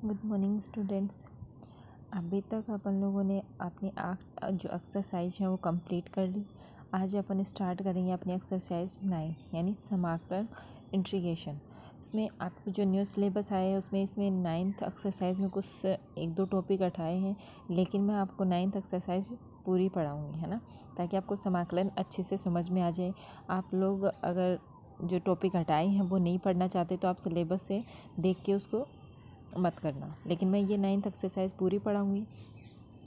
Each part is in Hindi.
Good morning students. अभी तक अपन लोगों ने अपनी जो एक्सरसाइज है वो कंप्लीट कर ली। आज अपन स्टार्ट करेंगे अपनी एक्सरसाइज 9 यानी समाकलन इंटीग्रेशन। इसमें आपको जो न्यू सिलेबस आया है इसमें 9th एक्सरसाइज में कुछ एक दो टॉपिक हटाए हैं, लेकिन मैं आपको 9th एक्सरसाइज पूरी पढ़ाऊँगी, है ना, ताकि आपको समाकलन अच्छे से समझ में आ जाए। आप लोग अगर जो टॉपिक हटाए हैं वो नहीं पढ़ना चाहते तो आप सिलेबस से देख के उसको मत करना, लेकिन मैं ये 9th एक्सरसाइज पूरी पढ़ाऊँगी।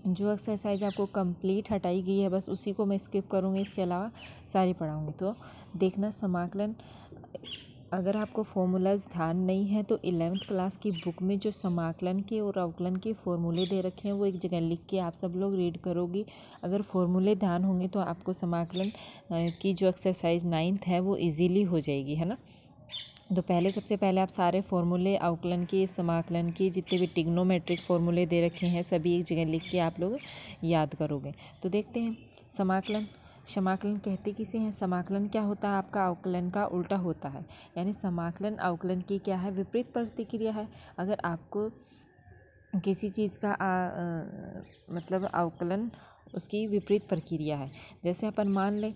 जो एक्सरसाइज आपको कंप्लीट हटाई गई है बस उसी को मैं स्किप करूँगी, इसके अलावा सारी पढ़ाऊँगी। तो देखना समाकलन, अगर आपको फॉर्मूलाज ध्यान नहीं है तो 11th क्लास की बुक में जो समाकलन के और अवकलन के फॉर्मूले दे रखे हैं वो एक जगह लिख के आप सब लोग रीड करोगी। अगर फॉर्मूले ध्यान होंगे तो आपको समाकलन की जो एक्सरसाइज 9th है वो इजीली हो जाएगी, है ना। तो सबसे पहले आप सारे फार्मूले अवकलन की, समाकलन की, जितने भी ट्रिग्नोमेट्रिक फार्मूले दे रखे हैं सभी एक जगह लिख के आप लोग याद करोगे। तो देखते हैं समाकलन। समाकलन कहते किसे हैं? समाकलन क्या होता है? आपका अवकलन का उल्टा होता है, यानी समाकलन अवकलन की क्या है? विपरीत प्रतिक्रिया है। अगर आपको किसी चीज़ का मतलब अवकलन उसकी विपरीत प्रक्रिया है, जैसे अपन मान लें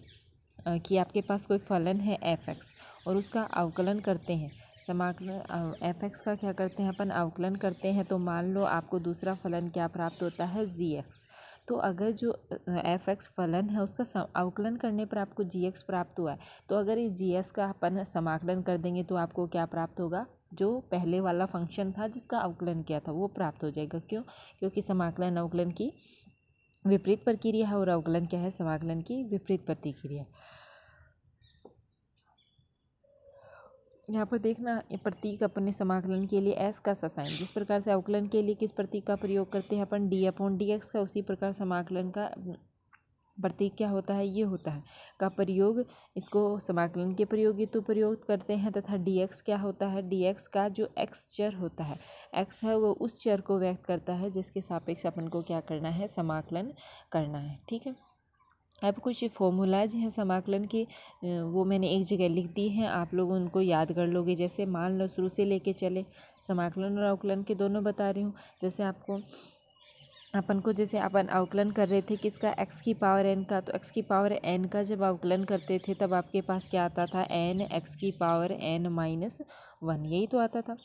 कि आपके पास कोई फलन है f(x) और उसका अवकलन करते हैं। समाकलन f(x) का क्या करते हैं अपन? अवकलन करते हैं। तो मान लो आपको दूसरा फलन क्या प्राप्त होता है? g(x). तो अगर जो f(x) फलन है उसका अवकलन करने पर आपको g(x) प्राप्त हुआ है, तो अगर इस g(x) का अपन समाकलन कर देंगे तो आपको क्या प्राप्त होगा? जो पहले वाला फंक्शन था जिसका अवकलन किया था वो प्राप्त हो जाएगा। क्यों? क्योंकि समाकलन अवकलन की विपरीत प्रक्रिया है और अवकलन क्या है? समाकलन की विपरीत प्रतिक्रिया। यहाँ पर देखना, ये प्रतीक अपने समाकलन के लिए s का साइन, जिस प्रकार से अवकलन के लिए किस प्रतीक का प्रयोग करते हैं अपन? d/dx का, उसी प्रकार समाकलन का प्रतीक क्या होता है? ये होता है का प्रयोग। इसको समाकलन के प्रयोग हेतु प्रयोग करते हैं। तथा dx क्या होता है? dx का जो x चर होता है, x है वो उस चर को व्यक्त करता है जिसके सापेक्ष अपन को क्या करना है? समाकलन करना है। ठीक है। अब कुछ फॉर्मूलाज हैं समाकलन के, वो मैंने एक जगह लिख दी हैं, आप लोग उनको याद कर लोगे। जैसे मान लो शुरू से लेके चले, समाकलन और अवकलन के दोनों बता रही हूँ। जैसे जैसे अपन अवकलन कर रहे थे किसका? x की पावर n का। तो x की पावर n का जब अवकलन करते थे तब आपके पास क्या आता था? n x की पावर n-1, यही तो आता था,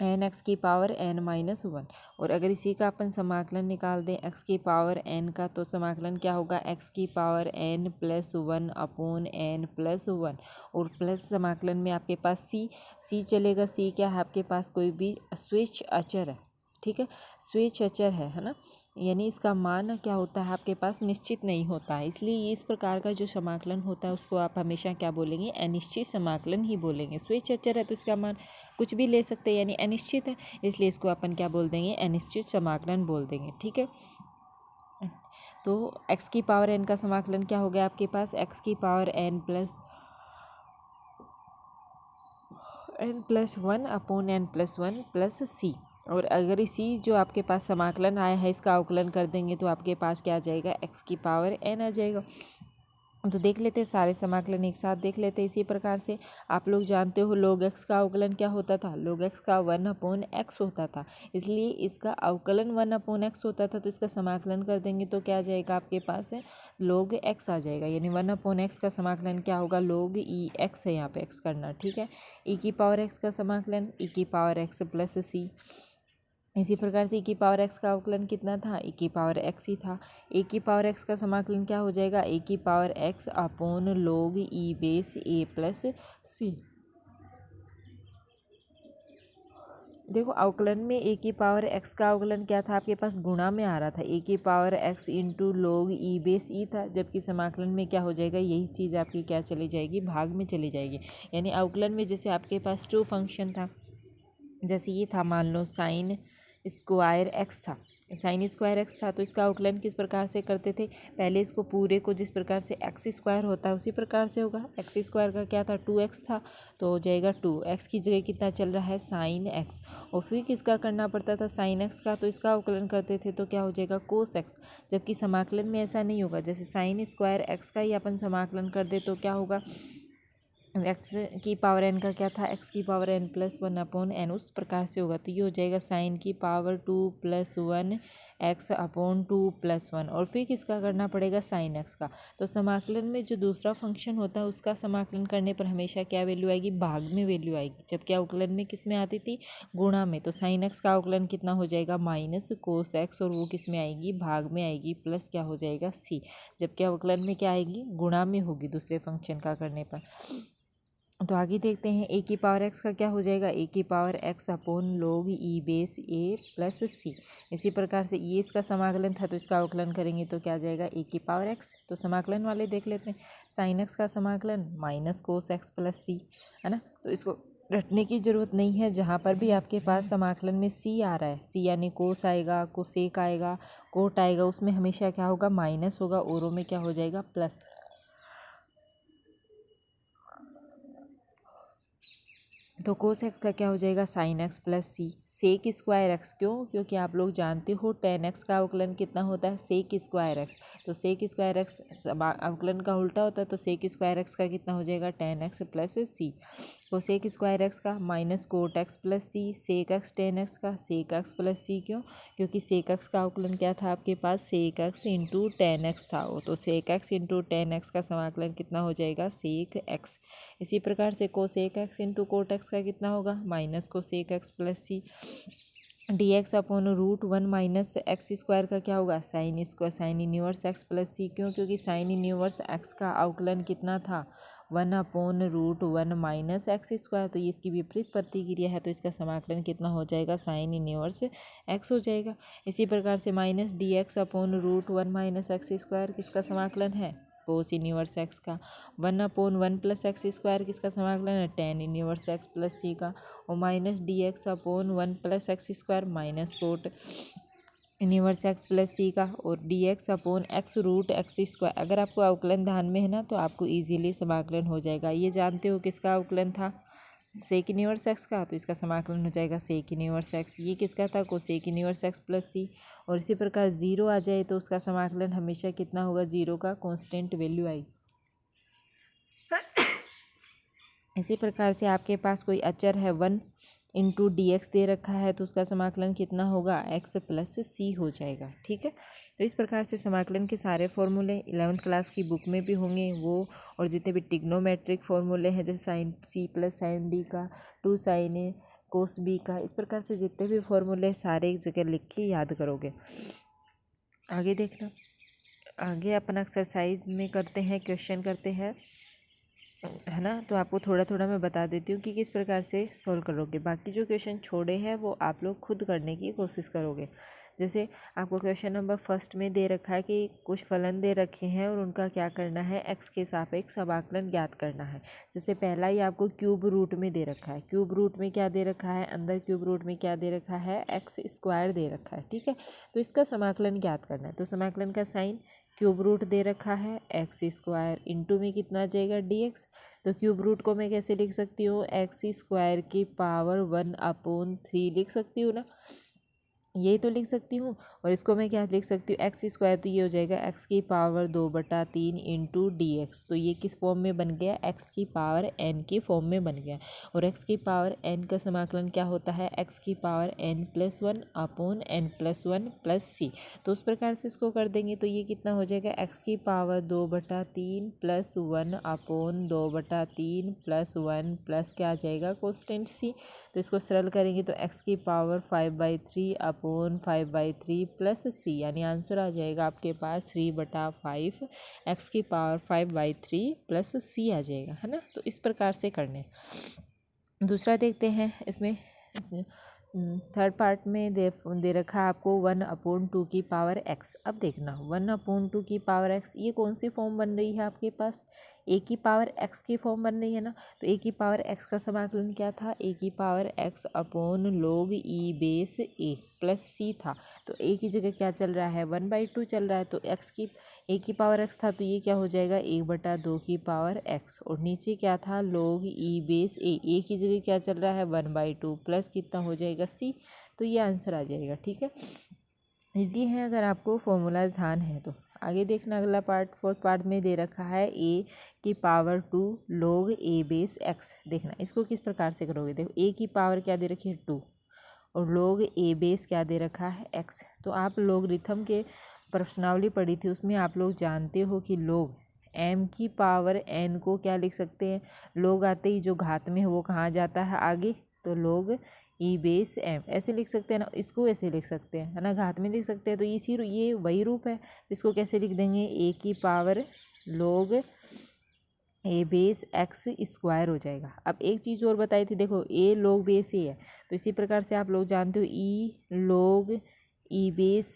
n x की पावर n-1। और अगर इसी का अपन समाकलन निकाल दें x की पावर n का, तो समाकलन क्या होगा? x की पावर n+1 अपॉन n+1। और प्लस समाकलन में आपके पास c चलेगा। c क्या है आपके पास? कोई भी स्वेच्छ अचर है, ठीक है, स्वेच्छ अचर है ना, यानी इसका मान क्या होता है आपके पास? निश्चित नहीं होता है। इसलिए इस प्रकार का जो समाकलन होता है उसको आप हमेशा क्या बोलेंगे? अनिश्चित समाकलन ही बोलेंगे। स्वेच्छ अचर है तो इसका मान कुछ भी ले सकते हैं, यानी अनिश्चित है, इसलिए इसको अपन क्या बोल देंगे? अनिश्चित समाकलन बोल देंगे। ठीक है। तो x की पावर n का समाकलन क्या हो गया आपके पास? x की power n+1 upon n+1 plus c। और अगर इसी जो आपके पास समाकलन आया है इसका अवकलन कर देंगे तो आपके पास क्या आ जाएगा? x की पावर n आ जाएगा। तो देख लेते हैं सारे समाकलन एक साथ देख लेते हैं। इसी प्रकार से आप लोग जानते हो log x का अवकलन क्या होता था? log x का 1/x होता था, इसलिए इसका अवकलन 1/x होता था। तो इसका समाकलन कर देंगे तो क्या आ जाएगा आपके पास? log x आ जाएगा, यानी 1/x का समाकलन क्या होगा? log e(x) है, यहाँ पे x करना, ठीक है। e की पावर x का समाकलन e की पावर x प्लस c। इसी प्रकार से e की पावर x का अवकलन कितना था? e की पावर x ही था। e की पावर x का समाकलन क्या हो जाएगा? e की power x upon log e base a plus c। देखो अवकलन में a की पावर x का अवकलन क्या था आपके पास? गुणा में आ रहा था, a की power x into log e base e था, जबकि समाकलन में क्या हो जाएगा? यही चीज़ आपकी क्या चली जाएगी? भाग में चली जाएगी। यानी अवकलन में जैसे आपके पास 2 फंक्शन था, जैसे ये था, मान लो साइन स्क्वायर एक्स था, साइन स्क्वायर एक्स था, तो इसका अवकलन किस प्रकार से करते थे? पहले इसको पूरे को जिस प्रकार से एक्स स्क्वायर होता है उसी प्रकार से होगा। एक्स स्क्वायर का क्या था? 2x था, तो हो जाएगा 2x की जगह कितना चल रहा है? Sine x. और फिर किसका करना पड़ता था? साइन एक्स का, तो इसका अवकलन करते थे तो क्या हो जाएगा? Cos x. जबकि समाकलन में ऐसा नहीं होगा, जैसे साइन स्क्वायर एक्स का ही अपन समाकलन कर दे तो क्या होगा? एक्स की पावर एन का क्या था, एक्स की power n plus one upon n, उस प्रकार से होगा। तो ये हो जाएगा साइन की पावर 2 + 1 एक्स अपॉन 2 + 1, और फिर किसका करना पड़ेगा, साइन एक्स का। तो समाकलन में जो दूसरा फंक्शन होता है उसका समाकलन करने पर हमेशा क्या वैल्यू आएगी, भाग में वैल्यू आएगी, जबकि अवकलन में किस में आती थी, गुणा में। तो साइन एक्स का अवकलन कितना हो जाएगा, माइनस कोस एक्स, और वो किस में आएगी, भाग में आएगी, प्लस क्या हो जाएगा, सी, जबकि अवकलन में क्या आएगी, गुणा में होगी दूसरे फंक्शन का करने पर। तो आगे देखते हैं, ए की पावर एक्स का क्या हो जाएगा, ए की power x upon log e base a plus c. इसी प्रकार से ये इसका समाकलन था, तो इसका अवकलन करेंगे तो क्या आ जाएगा, ए की पावर एक्स। तो समाकलन वाले देख लेते हैं, साइन एक्स का समाकलन माइनस कोस एक्स प्लस सी, है ना। तो इसको रटने की ज़रूरत नहीं है, जहाँ पर भी आपके पास समाकलन में सी आ रहा है, सी यानी कोस आएगा, कोसेक आएगा, कोट आएगा, उसमें हमेशा क्या होगा, माइनस होगा, औरों में क्या हो जाएगा, प्लस। तो कोस एक्स का क्या हो जाएगा, साइन एक्स प्लस सी, सेक स्क्वायर एक्स, क्यों, क्योंकि आप लोग जानते हो टेन एक्स का अवकलन कितना होता है, सेक स्क्वायर एक्स। तो सेक स्क्वायर एक्स अवकलन का उल्टा होता है, तो सेक स्क्वायर एक्स का कितना हो जाएगा, टेन एक्स प्लस सी। तो सेक स्क्वायर एक्स का माइनस कोट एक्स प्लस सी, सेक एक्स टेन एक्स का सेक एक्स प्लस सी, क्यों, क्योंकि सेक एक्स का अवकलन क्या था आपके पास, sec x into tan x था। तो sec x into tan x का समाकलन कितना हो जाएगा, सेक एक्स। इसी प्रकार से cosec x into cot x का कितना होगा, minus cosec x plus c, d x upon √1 minus x square का क्या होगा, sine square, sine inverse x plus c, क्यों, क्योंकि साइन इन्वर्स एक्स का अवकलन कितना था, 1 अपॉन √1 माइनस एक्स स्क्वायर। तो ये इसकी विपरीत प्रतिक्रिया है, तो इसका समाकलन कितना हो जाएगा, साइन इन्वर्स एक्स हो जाएगा। इसी प्रकार से minus d x upon √1 minus x square किसका समाकलन है, कोस इन्वर्स एक्स का। 1 अपॉन 1 प्लस एक्स स्क्वायर किसका समाकलन है, tan inverse x plus c का। और minus d x upon 1 plus x square minus cot inverse x plus c का। और d x upon x root x square, अगर आपको अवकलन ध्यान में है ना, तो आपको इजीली समाकलन हो जाएगा। ये जानते हो किसका अवकलन था, सेक इन्वर्स एक्स का, तो इसका समाकलन हो जाएगा सेक इन्वर्स एक्स। ये किसका था, कोसेक इन्वर्स एक्स प्लस सी। और इसी प्रकार जीरो आ जाए तो उसका समाकलन हमेशा कितना होगा, जीरो का कांस्टेंट वैल्यू आई। इसी प्रकार से आपके पास कोई अचर है 1 इंटू डी एक्स दे रखा है, तो उसका समाकलन कितना होगा, एक्स प्लस सी हो जाएगा, ठीक है। तो इस प्रकार से समाकलन के सारे फॉर्मूले 11th क्लास की बुक में भी होंगे वो, और जितने भी टिग्नोमेट्रिक फॉर्मूले हैं, जैसे sine C plus sine D का, 2 साइन ए कोस बी का, इस प्रकार से जितने भी फॉर्मूले सारे एक जगह लिख के याद करोगे। आगे देखना, आगे अपन एक्सरसाइज में करते हैं, क्वेश्चन करते हैं, है ना। तो आपको थोड़ा थोड़ा मैं बता देती हूँ कि किस प्रकार से सॉल्व करोगे। बाकी जो क्वेश्चन छोड़े हैं वो आप लोग खुद करने की कोशिश करोगे। जैसे आपको क्वेश्चन नंबर फर्स्ट में दे रखा है कि कुछ फलन दे रखे हैं और उनका क्या करना है, एक्स के सापेक्ष समाकलन ज्ञात करना है। जैसे पहला ही आपको क्यूब रूट में दे रखा है, क्यूब रूट में क्या दे रखा है, अंदर क्यूब रूट में क्या दे रखा है, एक्स स्क्वायर दे रखा है, ठीक है। तो इसका समाकलन ज्ञात करना है। तो समाकलन का साइन, क्यूब रूट दे रखा है एक्स स्क्वायर, इंटू में कितना आ जाएगा, डी एक्स। तो क्यूब रूट को मैं कैसे लिख सकती हूँ, एक्स स्क्वायर की पावर 1/3 लिख सकती हूँ ना, यही तो लिख सकती हूँ। और इसको मैं क्या लिख सकती हूँ, एक्स स्क्वायर, तो ये हो जाएगा एक्स की पावर 2/3 इंटू डी एक्स। तो ये किस फॉर्म में बन गया, एक्स की पावर एन की फॉर्म में बन गया। और एक्स की पावर एन का समाकलन क्या होता है, एक्स की power n+1 upon n+1 plus c. तो उस प्रकार से इसको कर देंगे तो ये कितना हो जाएगा, एक्स की power 2/3 plus 1 upon 2/3 plus 1 plus क्या आ जाएगा, कोस्टेंट सी। तो इसको सरल करेंगे तो एक्स की पावर 5/3 अपॉन 5/3 प्लस सी, यानी आंसर आ जाएगा आपके पास 3/5 एक्स की पावर 5/3 प्लस सी आ जाएगा, है ना। तो इस प्रकार से करने। दूसरा देखते हैं, इसमें थर्ड पार्ट में दे रखा है आपको 1/2 की पावर एक्स। अब देखना 1/2 की पावर एक्स, ये कौन सी फॉर्म बन रही है आपके पास, ए की पावर एक्स की फॉर्म बन रही है ना। तो ए की पावर एक्स का समाकलन क्या था, ए की power x upon log e base a plus c था। तो ए की जगह क्या चल रहा है, 1/2 चल रहा है। तो एक्स की, ए की पावर एक्स था तो ये क्या हो जाएगा, 1/2 की पावर एक्स। और नीचे क्या था, log ई बेस ए की जगह क्या चल रहा है, 1/2 प्लस कितना हो जाएगा, सी। तो ये आंसर आ जाएगा, ठीक है। इजी है अगर आपको फॉर्मूला ध्यान है तो। आगे देखना अगला पार्ट, फोर्थ पार्ट में दे रखा है ए की power 2 log a base x। देखना इसको किस प्रकार से करोगे। देखो ए की पावर क्या दे रखी है 2 और log a बेस क्या दे रखा है x। तो आप लोगरिथम के प्रश्नावली पढ़ी थी, उसमें आप लोग जानते हो कि लोग m की पावर n को क्या लिख सकते हैं, लोग आते ही जो घात में है वो कहाँ जाता है आगे, तो लोग ई बेस m ऐसे लिख सकते हैं ना, इसको ऐसे लिख सकते हैं है ना, घात में लिख सकते हैं। तो ये वही रूप है, तो इसको कैसे लिख देंगे, ए की पावर लोग ए बेस एक्स स्क्वायर हो जाएगा। अब एक चीज़ और बताई थी, देखो ए लोग बेस ए है, तो इसी प्रकार से आप लोग जानते हो ई लोग ई बेस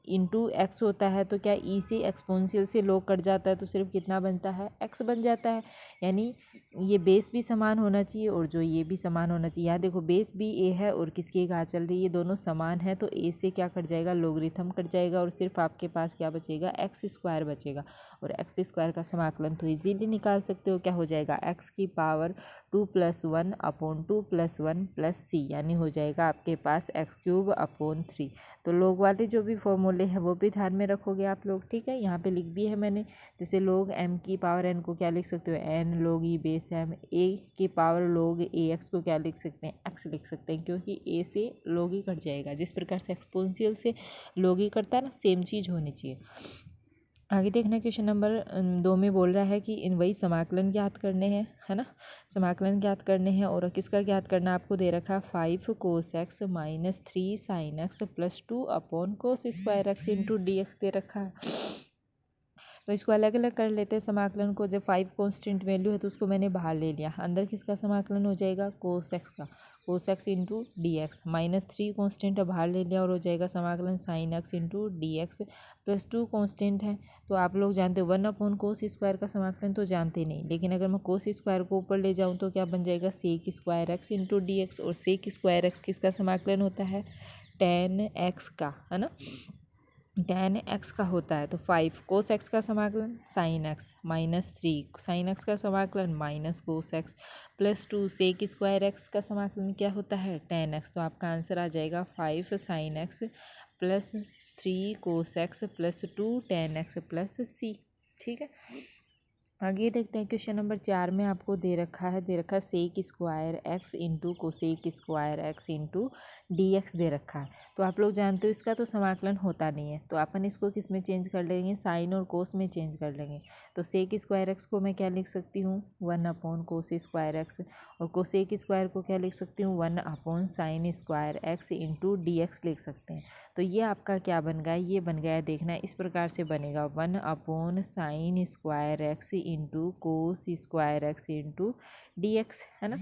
इंटू एक्स होता है, तो क्या ई से एक्सपोनेंशियल से लोग कट जाता है तो सिर्फ कितना बनता है, एक्स बन जाता है। यानी ये बेस भी समान होना चाहिए और जो ये भी समान होना चाहिए। यहाँ देखो बेस भी ए है और किसकी घात चल रही है, ये दोनों समान है, तो ए से क्या कट जाएगा, लोगरिथम कट जाएगा और सिर्फ आपके पास क्या बचेगा, एक्स स्क्वायर बचेगा। और एक्स स्क्वायर का समाकलन तो इजीली निकाल सकते हो, क्या हो जाएगा, एक्स की पावर 2 + 1 अपॉन 2 + 1 + c, यानी हो जाएगा आपके पास x³ अपॉन 3। तो लोग वाले जो भी फॉर्मूले है वो भी ध्यान में रखोगे आप लोग, ठीक है। यहाँ पे लिख दिए है मैंने, जैसे लोग m की पावर n को क्या लिख सकते हो, n लोग ई बेस m, a की पावर लोग ax को क्या लिख सकते हैं, x लिख सकते हैं, क्योंकि a से लोग ही कट जाएगा। जिस प्रकार से एक्सपोनेंशियल से लोग ही कटता है ना, सेम चीज़ होनी चाहिए। आगे देखना क्वेश्चन नंबर 2 में बोल रहा है कि इन वही समाकलन ज्ञात करने हैं, है ना, समाकलन ज्ञात करने हैं। और किसका ज्ञात करना आपको दे रखा है, 5 cos x - 3 sin x + 2 upon cos square x into dx दे रखा है। तो इसको अलग अलग कर लेते हैं समाकलन को। जब 5 कांस्टेंट वैल्यू है तो उसको मैंने बाहर ले लिया, अंदर किसका समाकलन हो जाएगा, cos x का, cos x into d x, -3 constant है बाहर ले लिया और हो जाएगा समाकलन sin x into d x, +2 constant है। तो आप लोग जानते हो 1/cos स्क्वायर का समाकलन तो जानते नहीं, लेकिन अगर मैं cos स्क्वायर को ऊपर ले जाऊँ तो क्या बन जाएगा, sec square x into d x, और sec स्क्वायर x किसका समाकलन होता है, tan x का, है ना, tan x का होता है। तो 5 cos x का समाकलन sin x, -3 sin x का समाकलन -cos x, +2 sec square x का समाकलन क्या होता है, tan x। तो आपका आंसर आ जाएगा 5 sin x + 3 cos x + 2 tan x + c, ठीक है। आगे देखते हैं क्वेश्चन नंबर 4 में आपको दे रखा है sec square x into cosec square x into d x दे रखा है। तो आप लोग जानते हो इसका तो समाकलन होता नहीं है, तो अपन इसको किस में चेंज कर लेंगे, साइन और कोस में चेंज कर लेंगे। तो सेक स्क्वायर एक्स को मैं क्या लिख सकती हूँ, 1/cos स्क्वायर एक्स, और कोसेक स्क्वायर को क्या लिख सकती हूँ, 1/sin square x into d x लिख सकते हैं। तो ये आपका क्या बन गया, ये बन गया, देखना इस प्रकार से बनेगा 1/sin square x into cos square x into d x, है ना।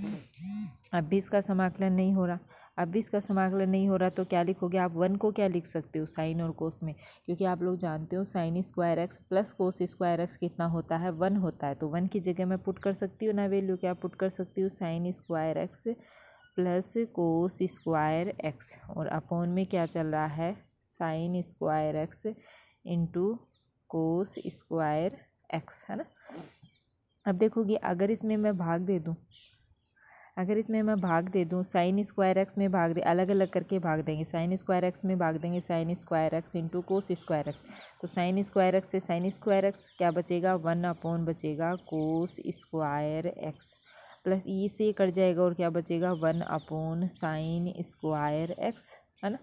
अब भी इसका समाकलन नहीं हो रहा, तो क्या लिखोगे आप, 1 को क्या लिख सकते हो साइन और कोस में, क्योंकि आप लोग जानते हो साइन स्क्वायर एक्स प्लस कोस स्क्वायर एक्स कितना होता है, 1 होता है। तो 1 की जगह मैं पुट कर सकती हूँ ना वैल्यू, क्या पुट कर सकती हूँ, साइन स्क्वायर एक्स प्लस कोस स्क्वायर एक्स, और अपॉन में क्या चल रहा है, sine square x into cos square x, है ना। अब देखोगे अगर इसमें मैं भाग दे दूँ, साइन स्क्वायर एक्स में भाग दे, अलग अलग करके भाग देंगे, साइन स्क्वायर एक्स में भाग देंगे sine square x into cos square x. तो साइन स्क्वायर एक्स से साइन स्क्वायर एक्स क्या बचेगा, 1 बचेगा कोस स्क्वायर एक्स, प्लस ई से कट जाएगा और क्या बचेगा, 1/sin स्क्वायर एक्स, है ना।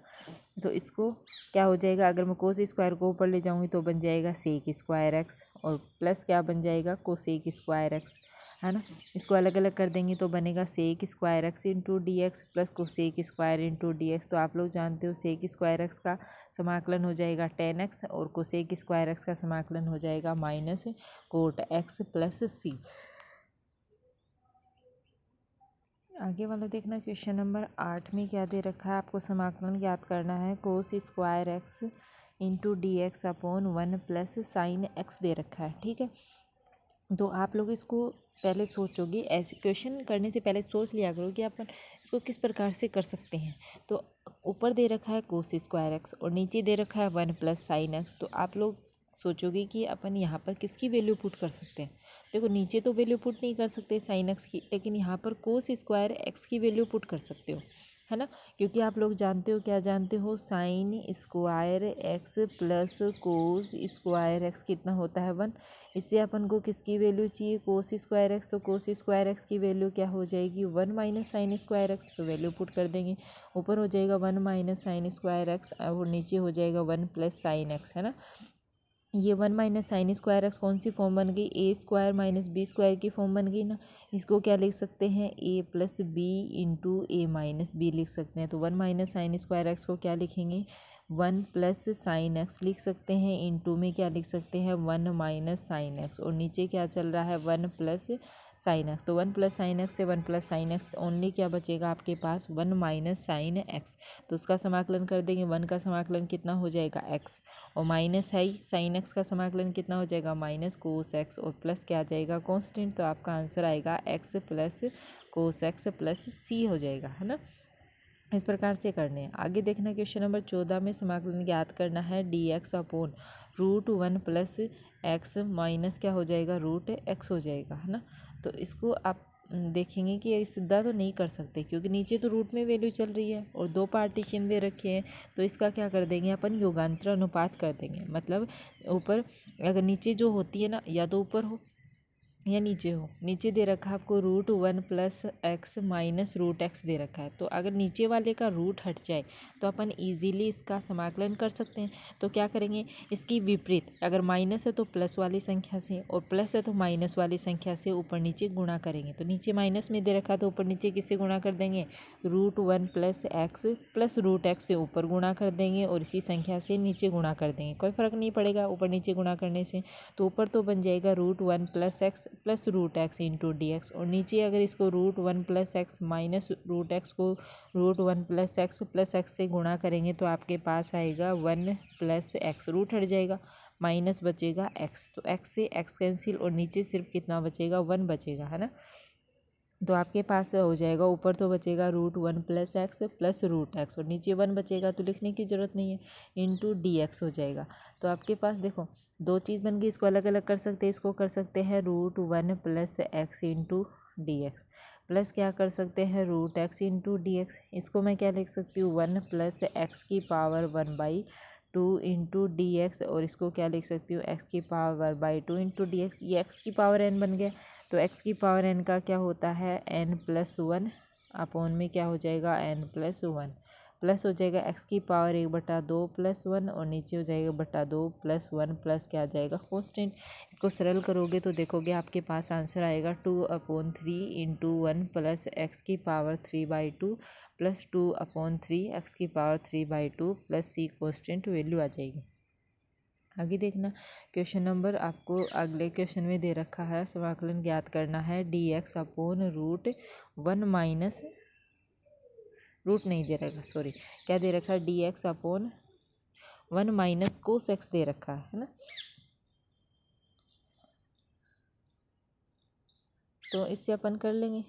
तो इसको क्या हो जाएगा, अगर मैं कोस स्क्वायर को ऊपर ले जाऊंगी तो बन जाएगा सेक स्क्वायर एक्स, और प्लस क्या बन जाएगा, कोसेक स्क्वायर एक्स, है ना। इसको अलग अलग कर देंगे तो बनेगा sec square x into d x plus cosec square into d x. तो आप लोग जानते हो सेक स्क्वायर एक्स का समाकलन हो जाएगा tan x, और कोसेक स्क्वायर एक्स का समाकलन हो जाएगा -cot x + c। आगे वाला देखना क्वेश्चन नंबर 8 में क्या दे रखा है, आपको समाकलन ज्ञात करना है, cos square x into d x upon 1 + sine x दे रखा है, ठीक है। तो आप लोग इसको पहले सोचोगे, ऐसे क्वेश्चन करने से पहले सोच लिया करो कि अपन इसको किस प्रकार से कर सकते हैं। तो ऊपर दे रखा है कोस स्क्वायर एक्स और नीचे दे रखा है 1 + साइन एक्स, तो आप लोग सोचोगे कि अपन यहाँ पर किसकी वैल्यू पुट कर सकते हैं। देखो नीचे तो वैल्यू पुट नहीं कर सकते साइन एक्स की, लेकिन यहाँ पर कोस स्क्वायर एक्स की वैल्यू पुट कर सकते हो, है ना, क्योंकि आप लोग जानते हो, क्या जानते हो, साइन स्क्वायर एक्स प्लस कोस स्क्वायर एक्स कितना होता है 1। इससे अपन को किसकी वैल्यू चाहिए, कोस स्क्वायर एक्स, तो कोस स्क्वायर एक्स की वैल्यू क्या हो जाएगी 1 माइनस साइन स्क्वायर एक्स, तो वैल्यू पुट कर देंगे, ऊपर हो जाएगा 1 माइनस साइन स्क्वायर एक्स और नीचे हो जाएगा 1 प्लस साइन एक्स, है ना। ये 1 माइनस साइन स्क्वायर एक्स कौन सी फॉर्म बन गई, ए स्क्वायर माइनस बी स्क्वायर की फॉर्म बन गई ना। इसको क्या लिख सकते हैं, ए प्लस बी इंटू ए माइनस बी लिख सकते हैं। तो 1 माइनस साइन स्क्वायर एक्स को क्या लिखेंगे, 1 प्लस साइन एक्स लिख सकते हैं, इंटू में क्या लिख सकते हैं 1 माइनस साइन एक्स, और नीचे क्या चल रहा है 1 प्लस साइन एक्स। तो 1 प्लस साइन एक्स से 1 प्लस साइन एक्स ओनली क्या बचेगा आपके पास 1 माइनस साइन एक्स। तो उसका समाकलन कर देंगे, 1 का समाकलन कितना हो जाएगा एक्स, और माइनस है साइन एक्स का समाकलन कितना हो जाएगा माइनस कोस एक्स, और प्लस क्या आ जाएगा कांस्टेंट। तो आपका आंसर आएगा x plus cos x plus c हो जाएगा, है ना। इस प्रकार से करने हैं। आगे देखना क्वेश्चन नंबर 14 में समाकलन ज्ञात करना है d x upon root 1 plus x minus क्या हो जाएगा रूट एक्स हो जाएगा, है ना। तो इसको आप देखेंगे कि ये सीधा तो नहीं कर सकते, क्योंकि नीचे तो रूट में वैल्यू चल रही है और 2 पार्टीशन दे रखे हैं। तो इसका क्या कर देंगे अपन, योगांतर अनुपात कर देंगे। मतलब ऊपर अगर नीचे जो होती है ना, या तो ऊपर हो या नीचे हो, नीचे दे रखा है आपको root 1 plus x minus root x दे रखा है। तो अगर नीचे वाले का रूट हट जाए तो अपन इजीली इसका समाकलन कर सकते हैं। तो क्या करेंगे, इसकी विपरीत, अगर माइनस है तो प्लस वाली संख्या से, और प्लस है तो माइनस वाली संख्या से ऊपर नीचे गुणा करेंगे। तो नीचे माइनस में दे रखा है तो ऊपर नीचे किससे गुणा कर देंगे, root 1 plus x plus root x से ऊपर गुणा कर देंगे, और इसी संख्या से नीचे गुणा कर देंगे। कोई फ़र्क नहीं पड़ेगा ऊपर नीचे गुणा करने से। तो ऊपर तो बन जाएगा root 1 plus x plus root x into d x, और नीचे अगर इसको root 1 plus x minus root x को रूट 1 प्लस एक्स से गुणा करेंगे तो आपके पास आएगा 1 प्लस एक्स, रूट हट जाएगा, माइनस बचेगा एक्स। तो एक्स से एक्स कैंसिल, और नीचे सिर्फ कितना बचेगा 1 बचेगा, है ना। तो आपके पास हो जाएगा, ऊपर तो बचेगा root 1 plus x plus root x, और नीचे 1 बचेगा तो लिखने की ज़रूरत नहीं है, इंटू डी एक्स हो जाएगा। तो आपके पास देखो 2 चीज़ बन गई, इसको अलग अलग कर सकते हैं। इसको कर सकते हैं root 1 plus x into d x, plus क्या कर सकते हैं root x into d x. इसको मैं क्या लिख सकती हूँ 1 प्लस एक्स की पावर 1/2 इंटू डी एक्स, और इसको क्या लिख सकती हूँ एक्स की पावर 1/2 इंटू डी एक्स। ये एक्स की पावर एन बन गया। तो एक्स की पावर एन का क्या होता है n+1 अपॉन में क्या हो जाएगा n+1, प्लस हो जाएगा एक्स की पावर 1/2 प्लस 1, और नीचे हो जाएगा 2 प्लस 1 प्लस क्या आ जाएगा कांस्टेंट। इसको सरल करोगे तो देखोगे आपके पास आंसर आएगा 2/3 इंटू 1 प्लस एक्स की पावर 3/2 प्लस 2/3 एक्स की पावर 3/2 प्लस सी कांस्टेंट वैल्यू आ जाएगी। आगे देखना क्वेश्चन नंबर आपको अगले क्वेश्चन में दे रखा है, समाकलन ज्ञात करना है d x upon root 1 minus root नहीं दे रखा, सॉरी क्या दे रखा है d x upon 1 minus cos x दे रखा है ना। तो इससे अपन कर लेंगे।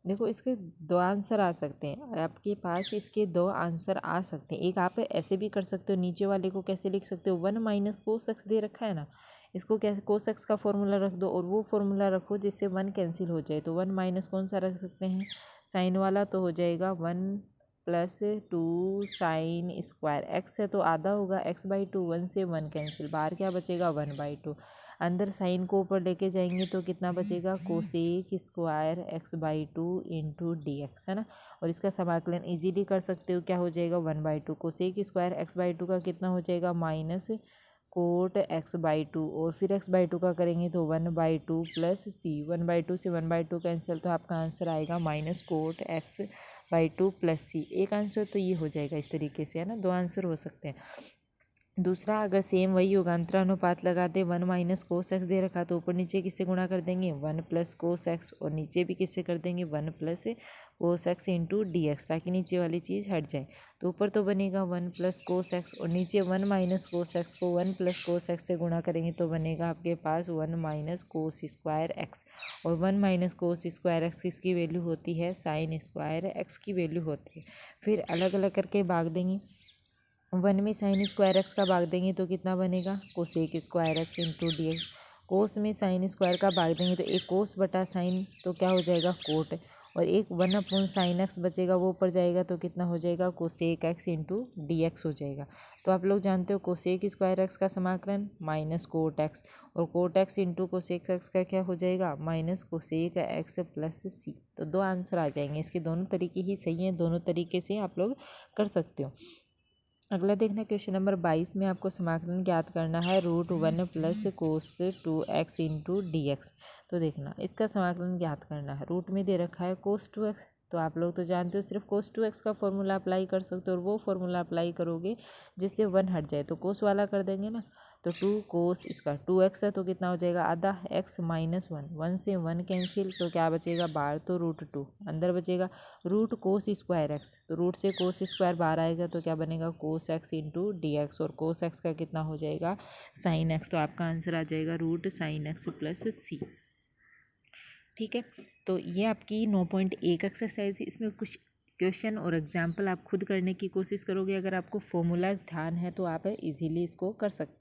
देखो इसके 2 आंसर आ सकते हैं आपके पास, इसके 2 आंसर आ सकते हैं। एक आप ऐसे भी कर सकते हो, नीचे वाले को कैसे लिख सकते हो 1 माइनस कोस एक्स दे रखा है ना, इसको कैसे कोस एक्स का फॉर्मूला रख दो, और वो फॉर्मूला रखो जिससे 1 कैंसिल हो जाए। तो 1 माइनस कौन सा रख सकते हैं साइन वाला, तो हो जाएगा 1 प्लस 2 साइन स्क्वायर, एक्स है तो आधा होगा x/2, 1 से 1 कैंसिल, बाहर क्या बचेगा 1/2, अंदर साइन को ऊपर लेके जाएंगे तो कितना बचेगा cosec square x/2 into d x, है ना। और इसका समाकलन इजीली कर सकते हो, क्या हो जाएगा 1/2 कोसेक स्क्वायर x/2 का कितना हो जाएगा माइनस कोट x/2, और फिर x/2 का करेंगे तो 1/2 प्लस सी, 1/2 से 1/2 कैंसिल, तो आपका आंसर आएगा माइनस कोट x/2 प्लस सी। एक आंसर तो ये हो जाएगा इस तरीके से, है ना, 2 आंसर हो सकते हैं। दूसरा अगर सेम वही योगांतर अनुपात लगा दे 1 माइनस कोस एक्स दे रखा, तो ऊपर नीचे किससे गुणा कर देंगे 1 प्लस कोस एक्स, और नीचे भी किससे कर देंगे 1 plus cos x into d x, ताकि नीचे वाली चीज़ हट जाए। तो ऊपर तो बनेगा 1 प्लस कोस एक्स, और नीचे 1 माइनस कोस एक्स को 1 प्लस कोस एक्स से गुणा करेंगे तो बनेगा आपके पास 1 माइनस कोस स्क्वायर एक्स, और 1 माइनस कोस स्क्वायर एक्स किसकी वैल्यू होती है साइन स्क्वायर एक्स की वैल्यू होती है। फिर अलग अलग करके भाग देंगे, 1 में साइन स्क्वायर एक्स का भाग देंगे तो कितना बनेगा cosec square x into d x, cos में साइन स्क्वायर का भाग देंगे तो एक कोस बटा साइन तो क्या हो जाएगा कोट, और एक 1/sin x बचेगा, वो ऊपर जाएगा तो कितना हो जाएगा कोसेक x इंटू dx हो जाएगा। तो आप लोग जानते हो कोसेक स्क्वायर एक्स का समाकलन माइनस कोट एक्स, और cot x into cosec x का क्या हो जाएगा minus cosec x plus c. तो दो आंसर आ जाएंगे, इसके दोनों तरीके ही सही हैं, दोनों तरीके से आप लोग कर सकते हो। अगला देखना क्वेश्चन नंबर 22 में आपको समाकलन ज्ञात करना है √1 plus cos 2x into d x. तो देखना इसका समाकलन ज्ञात करना है। रूट में दे रखा है कोस 2x, तो आप लोग तो जानते हो सिर्फ कोस 2x का फॉर्मूला अप्लाई कर सकते हो, और वो फॉर्मूला अप्लाई करोगे जिससे 1 हट जाए तो कोस वाला कर देंगे ना। तो 2 कोस इसका 2x है तो कितना हो जाएगा आधा x माइनस 1, 1 से 1 कैंसिल तो क्या बचेगा बाहर, तो √2 अंदर बचेगा रूट कोस स्क्वायर एक्स, तो रूट से कोस स्क्वायर बाहर आएगा तो क्या बनेगा cos x into d x, और कोस एक्स का कितना हो जाएगा साइन एक्स। तो आपका आंसर आ जाएगा √sin x प्लस सी। ठीक है, तो ये आपकी 9.1 एक्सरसाइज है। इसमें कुछ क्वेश्चन और एग्जाम्पल आप खुद करने की कोशिश करोगे। अगर आपको फॉर्मूलाज ध्यान है तो आप इजीली इसको कर सकते हो।